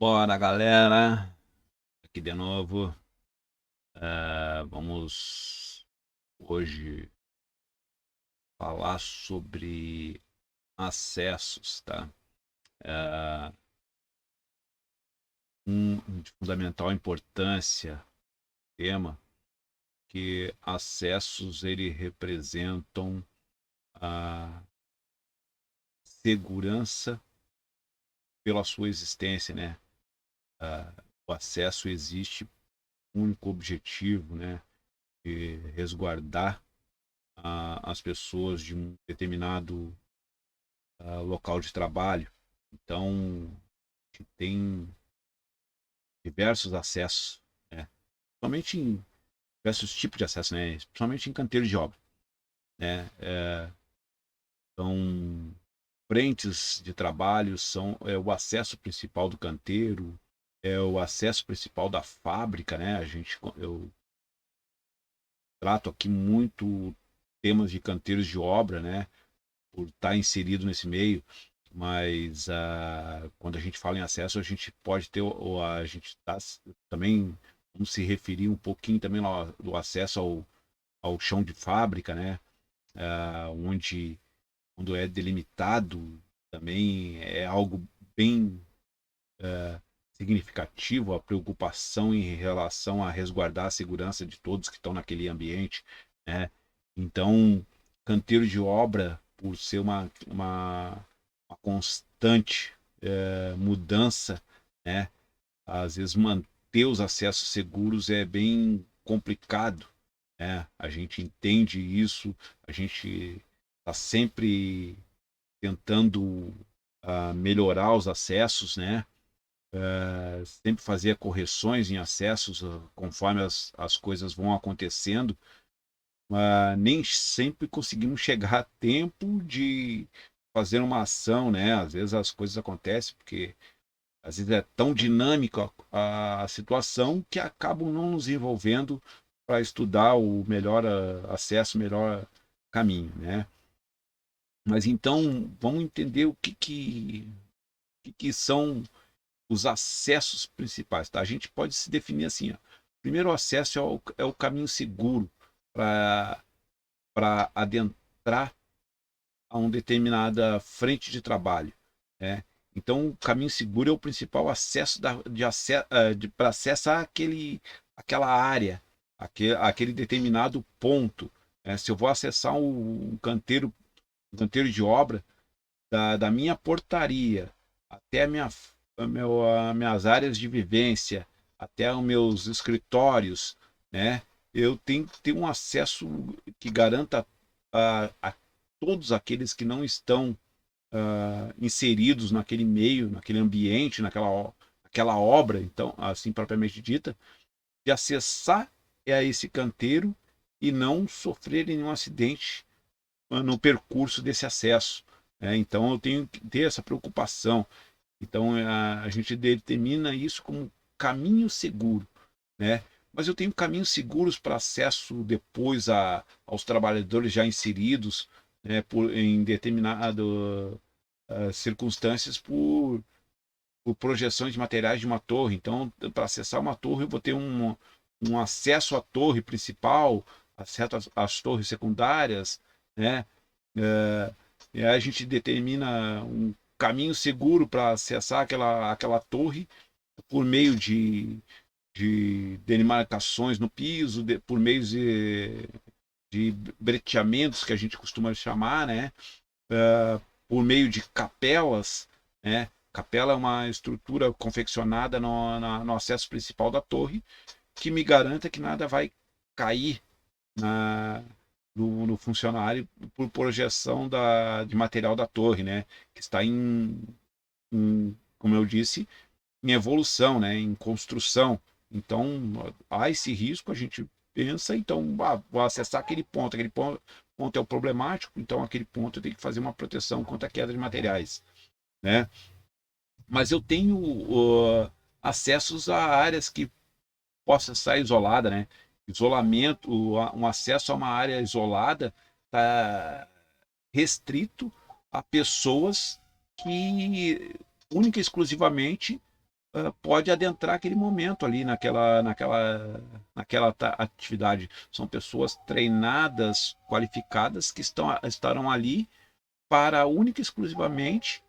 Bora, galera! Aqui de novo. Vamos hoje falar sobre acessos, tá? É, de fundamental importância, tema, que acessos ele representam a segurança pela sua existência, né? O acesso existe com o único objetivo, né? De resguardar as pessoas de um determinado local de trabalho. Então, tem diversos acessos, né? Somente em diversos tipos de acesso, né? Principalmente em canteiros de obra, né? São frentes de trabalho, é o acesso principal do canteiro, é o acesso principal da fábrica, né? Eu trato aqui muito temas de canteiros de obra, né? Por estar inserido nesse meio, mas quando a gente fala em acesso, a gente pode ter, ou a gente tá, também, vamos se referir um pouquinho também do acesso ao chão de fábrica, né? Onde, quando é delimitado, também é algo bem significativo, a preocupação em relação a resguardar a segurança de todos que estão naquele ambiente, né? Então, canteiro de obra, por ser uma constante mudança, né? Às vezes manter os acessos seguros é bem complicado, né? A gente entende isso, a gente está sempre tentando melhorar os acessos, né? Sempre fazer correções em acessos conforme as coisas vão acontecendo, mas nem sempre conseguimos chegar a tempo de fazer uma ação, né? Às vezes as coisas acontecem porque às vezes é tão dinâmica a situação que acabam não nos envolvendo para estudar o melhor acesso, o melhor caminho, né? Mas então vamos entender o que são os acessos principais, tá? A gente pode se definir assim, ó. Primeiro, o acesso é o caminho seguro para adentrar a uma determinada frente de trabalho, né? Então, o caminho seguro é o principal acesso para acessar aquela área, aquele determinado ponto, né? Se eu vou acessar um canteiro de obra, da minha portaria até as minhas áreas de vivência, até os meus escritórios, né? Eu tenho que ter um acesso que garanta a todos aqueles que não estão inseridos naquele meio, naquele ambiente, aquela obra, então, assim propriamente dita, de acessar a esse canteiro e não sofrer nenhum acidente no percurso desse acesso, né? Então eu tenho que ter essa preocupação. Então a gente determina isso como caminho seguro, né? Mas eu tenho caminhos seguros para acesso depois aos trabalhadores já inseridos, né, em determinadas circunstâncias por projeções de materiais de uma torre. Então, para acessar uma torre, eu vou ter um acesso à torre principal, acesso às torres secundárias, né? É, e aí a gente determina um caminho seguro para acessar aquela torre por meio de demarcações no piso, por meio de breteamentos que a gente costuma chamar, né? Por meio de capelas, né? Capela é uma estrutura confeccionada no acesso principal da torre que me garanta que nada vai cair na, no funcionário por projeção de material da torre, né? Que está como eu disse, em evolução, né? Em construção. Então, há esse risco, a gente pensa, então, vou acessar aquele ponto é o problemático, então aquele ponto eu tenho que fazer uma proteção contra a queda de materiais, né? Mas eu tenho acessos a áreas que possa estar isolada, né? Isolamento, um acesso a uma área isolada está restrito a pessoas que única e exclusivamente pode adentrar aquele momento ali naquela atividade. São pessoas treinadas, qualificadas, que estarão ali para única e exclusivamente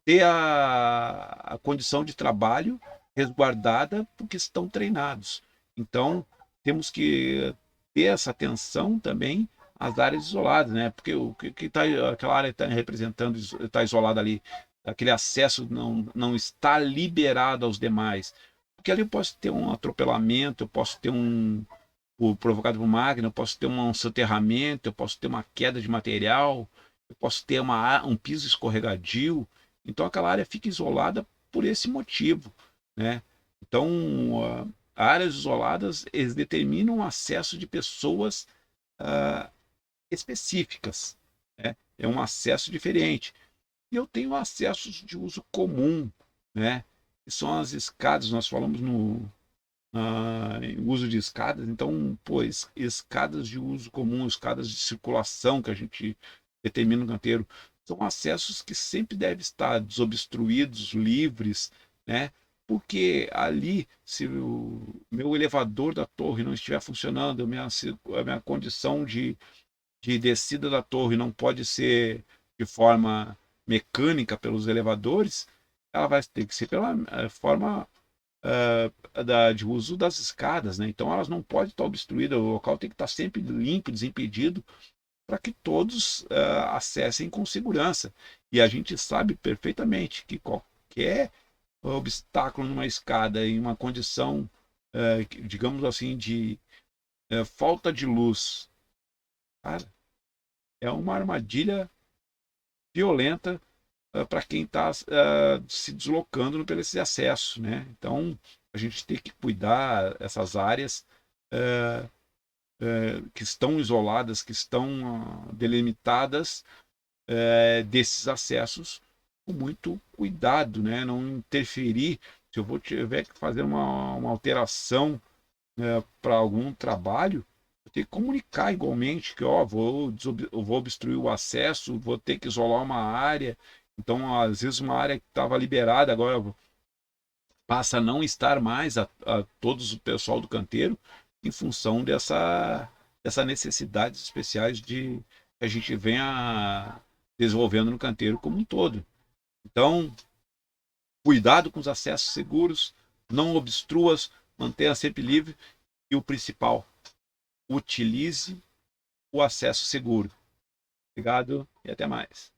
ter a condição de trabalho resguardada porque estão treinados. Então, temos que ter essa atenção também às áreas isoladas, né? Porque o que tá, aquela área está representando, está isolada ali, aquele acesso não está liberado aos demais. Porque ali eu posso ter um atropelamento, eu posso ter provocado por máquina, eu posso ter um soterramento, eu posso ter uma queda de material, eu posso ter um piso escorregadio. Então aquela área fica isolada por esse motivo, né? Então, áreas isoladas, eles determinam o acesso de pessoas uh, específicas, né? É um acesso diferente. E eu tenho acessos de uso comum, né? Que são as escadas, nós falamos em uso de escadas, então, pô, escadas de uso comum, escadas de circulação que a gente determina no canteiro, são acessos que sempre devem estar desobstruídos, livres, né? Porque ali, se o meu elevador da torre não estiver funcionando, a minha condição de descida da torre não pode ser de forma mecânica pelos elevadores, ela vai ter que ser pela forma de uso das escadas, né? Então elas não podem estar obstruídas, o local tem que estar sempre limpo, desimpedido, para que todos acessem com segurança. E a gente sabe perfeitamente que qualquer obstáculo numa escada em uma condição, digamos assim, de falta de luz, cara, é uma armadilha violenta para quem está se deslocando por esse acesso, né? Então a gente tem que cuidar essas áreas que estão isoladas, que estão delimitadas desses acessos com muito cuidado, né? Não interferir. Se eu tiver que fazer uma alteração para algum trabalho, eu tenho que comunicar igualmente que eu vou obstruir o acesso, vou ter que isolar uma área. Então, às vezes, uma área que estava liberada agora passa a não estar mais a todos o pessoal do canteiro em função dessa necessidades especiais que a gente venha desenvolvendo no canteiro como um todo. Então, cuidado com os acessos seguros, não obstruas, mantenha sempre livre e o principal, utilize o acesso seguro. Obrigado e até mais.